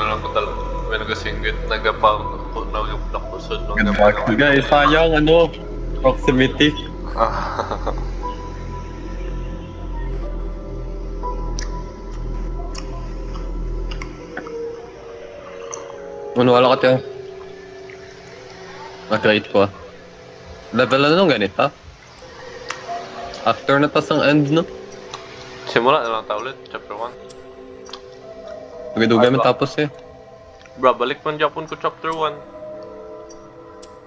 lang ko talaga. May nagasinggit, nagapang ako, nagapusod, Guys, sayang ano, proximity. Ano wala ka tiyo? Na-create ko ah. Level ano nung ganito? After na tas ang end no? Simula na lang tayo ulit, chapter 1. Dugay-dugay man tapos eh. Bro, balik man Japon ko chapter 1.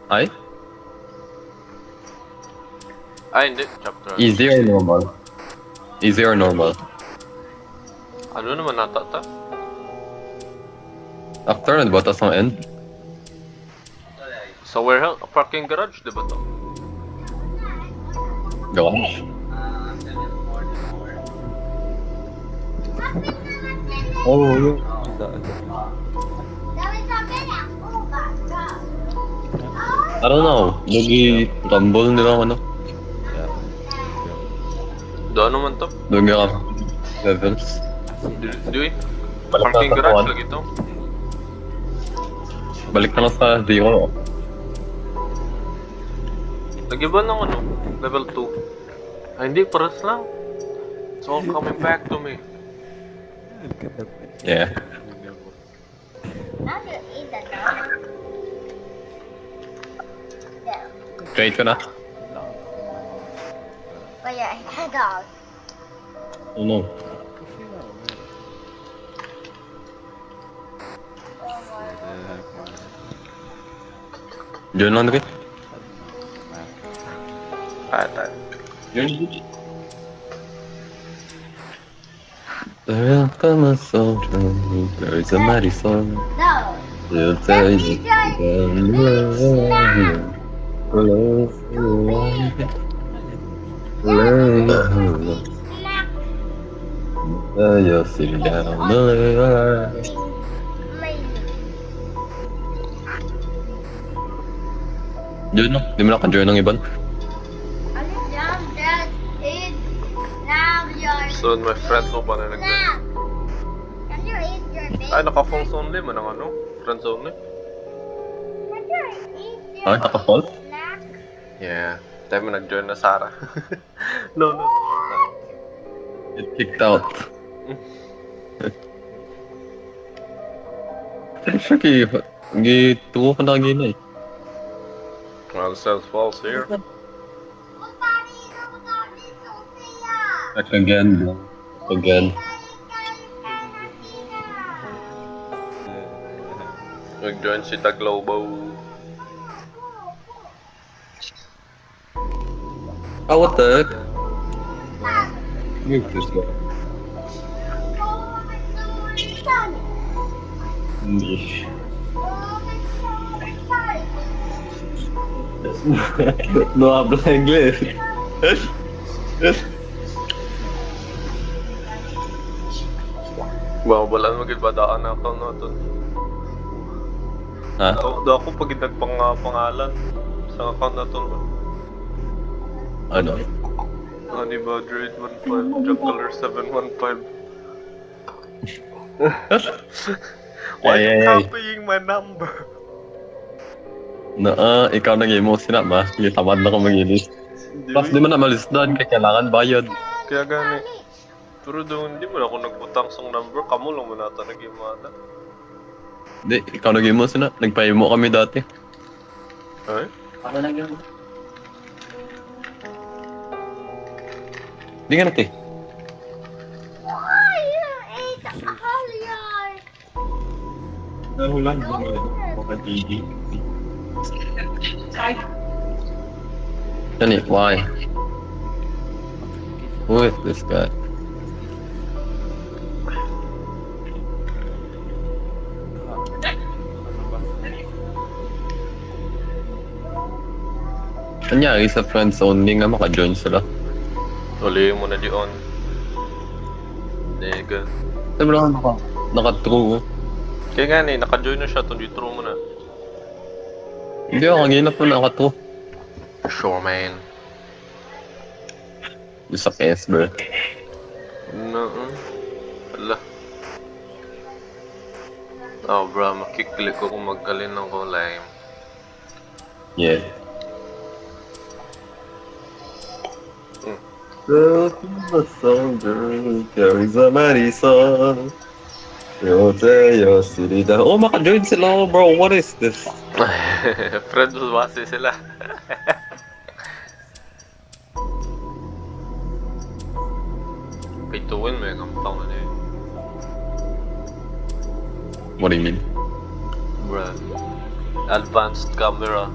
Ay? Ay, hindi, chapter 1. Easy or normal? Easy or normal? Ano naman nata ta? After na diba tas ang end? Sa warehouse, parking garage, di ba to? Gosh. Oh, yun. I don't know. Nag-rumble nila ano. Doon naman to? Doon nga levels. Di, Balik parking na sa garage one. lagi to. Balik na lang sa 0. Nag-iba ng ano, level 2. Ay, hindi, paras lang. It's all coming back to me. Yeah. Now you eat the donut. There. Create ko na. But yeah, head out. Oh no. Diyan lang rin. Tayo. There come a soldier, there's a mighty song. No. He'll tell you Snack. you're sitting down the May. Diyan no, di mo naka-join ng iban. Ano yan? That is now your So, my friend mo pa na nag snack. Can you eat your baby? Ay, naka-phones only man ang ano? Friends only? Can you eat your Ay, naka-fall? snack? Yeah. Tayo mo nag-join na Sarah. No. Get kicked out. Sure gituwa ko na kagina eh. Well, sells false here. Back again, bro. Again. Nag-join si Taglobo. Oh, what the heck? Move this guy. English. No habla inglés. Wala magiging badaan na ako na ito. Ha? Do ako pag nagpangalan sa account na ito. Ano? Honey Badger 815, Juggler 715. Why Hey, you hey, hey. copying my number? Ikaw nag-game mo sinama. Sige, tamad na ko mag-ilis. Plus, di mo na malisdan kaya kailangan bayad. Kaya gani. Pero doon, hindi mo na ako nagputang song number. Kamu lang mo nata nag-imada. Hindi, ikaw nag-game mo sina. Nagpa-imo kami dati. Ay? Ano na yun? Di nga natin. Why you ate all yours? Nahulan mo ngayon. Mga GG. Yan eh, why? Who is this guy? Kanyari sa friends only nga maka-join sila. Uli mo na di on. Nigga. Sabi lang naka-true. Kaya gani, naka-join na siya. Tundi true mo na. Hindi ako, kanina po naka-true. Sure, man. Yung sa PS, bro. No. Wala. Oh bro, makiklik ko kung magaling ng kulay. Yeah. Hmm. The soldier carries a mighty son. Yo, city down. Oh, maka-join sila, bro. What is this? Friends base sila. Pay to win, may kampang ano eh. What do you mean? Bruh. Advanced camera,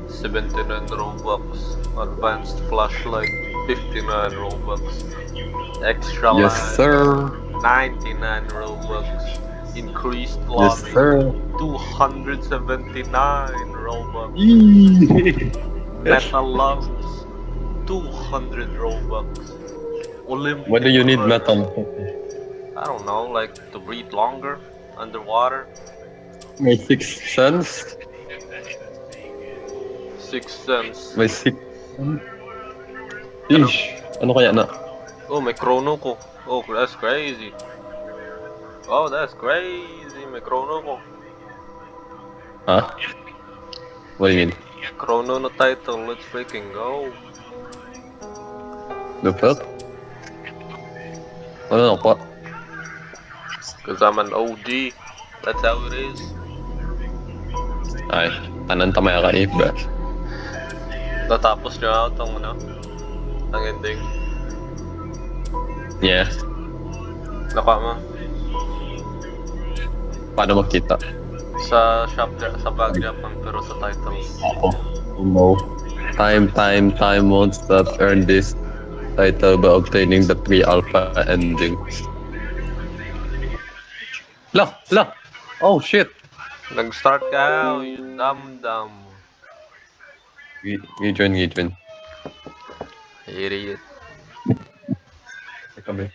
79 Robux. Advanced flashlight, 59 Robux. Extra Yes, light, sir. 99 Robux. Increased Yes, lobby, sir. 279 Robux. Yee. Metal lungs, 200 Robux. Olympic Why do you need run. metal? I don't know, like to breathe longer underwater. May 6 cents? Sixth sense. May 6 cents? Ish. Ano kaya na? Oh, may chrono ko. Oh, that's crazy. Oh, that's crazy. May chrono ko. Huh? What do you mean? Chrono na title. Let's freaking go. The fuck? Ano po? Cause I'm an OG. That's how it is. Ay, tanan tamaya ka ba? Natapos nyo out ang ano? Ang ending. Yeah. Naka mo. Paano makita? Sa shop, sa bag Japan, pero sa title. Ako. No. Time modes that earn this title by obtaining the pre-alpha ending. La! Oh shit! Nag-start ka, you dumb. Gijon. Idiot. Kami.